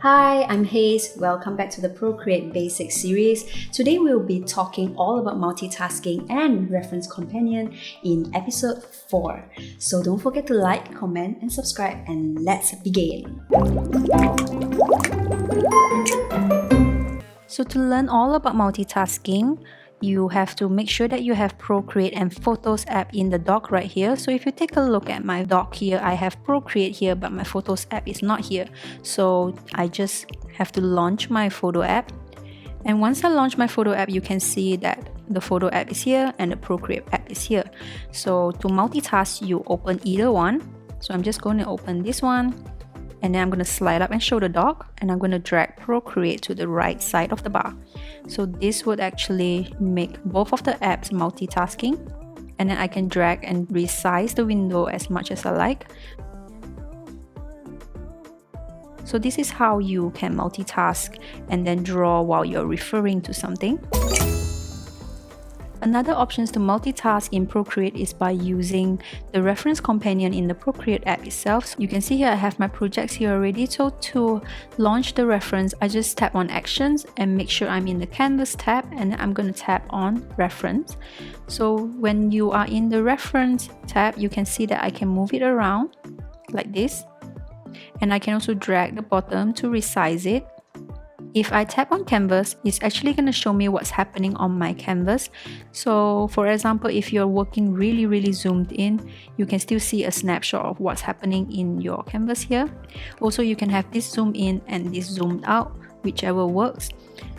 Hi, I'm Haze. Welcome back to the Procreate Basics series. Today we'll be talking all about multitasking and reference companion in episode 4. So don't forget to like, comment, and subscribe, and let's begin. So to learn all about multitasking, you have to make sure that you have Procreate and Photos app in the dock right here. So if you take a look at my dock here, I have Procreate here, but my Photos app is not here. So I just have to launch my photo app. And once I launch my photo app, you can see that the photo app is here and the Procreate app is here. So to multitask, you open either one. So I'm just going to open this one. And then I'm going to slide up and show the dock, and I'm going to drag Procreate to the right side of the bar. So this would actually make both of the apps multitasking, and then I can drag and resize the window as much as I like. So this is how you can multitask and then draw while you're referring to something. Another option to multitask in Procreate is by using the reference companion in the Procreate app itself. So you can see here I have my projects here already. So to launch the reference, I just tap on Actions and make sure I'm in the Canvas tab, and I'm going to tap on Reference. So when you are in the Reference tab, you can see that I can move it around like this, and I can also drag the bottom to resize it. If I tap on canvas, it's actually going to show me what's happening on my canvas. So for example, if you're working really zoomed in, you can still see a snapshot of what's happening in your canvas here. Also, you can have this zoom in and this zoomed out, whichever works.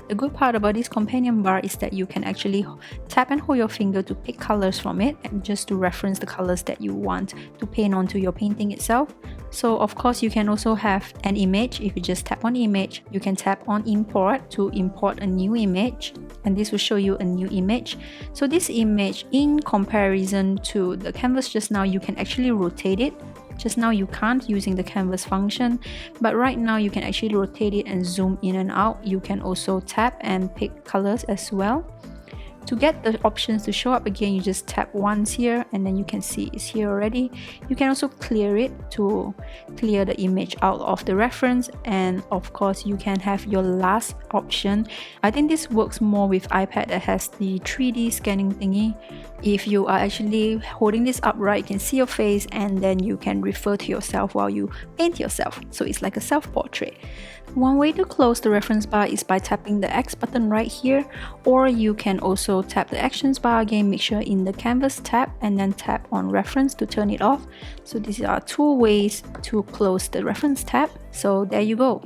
The good part about this companion bar is that you can actually tap and hold your finger to pick colors from it, and just to reference the colors that you want to paint onto your painting itself. So of course you can also have an image. If you just tap on image, you can tap on import to import a new image, and this will show you a new image. So this image, in comparison to the canvas just now, you can actually rotate it. Just now you can't using the canvas function, but right now you can actually rotate it and zoom in and out. You can also tap and pick colors as well. To get the options to show up again, you just tap once here, and then you can see it's here already. You can also clear it to clear the image out of the reference, and of course you can have your last option. I think this works more with iPad that has the 3D scanning thingy. If you are actually holding this upright, you can see your face, and then you can refer to yourself while you paint yourself. So it's like a self-portrait. One way to close the reference bar is by tapping the X button right here, or you can also tap the Actions bar again, make sure in the Canvas tab, and then tap on Reference to turn it off. So these are two ways to close the Reference tab. So there you go.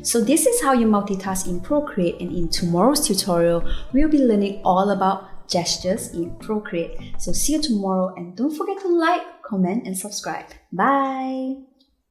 So this is how you multitask in Procreate, and in tomorrow's tutorial, we'll be learning all about gestures in Procreate. So see you tomorrow, and don't forget to like, comment, and subscribe. Bye!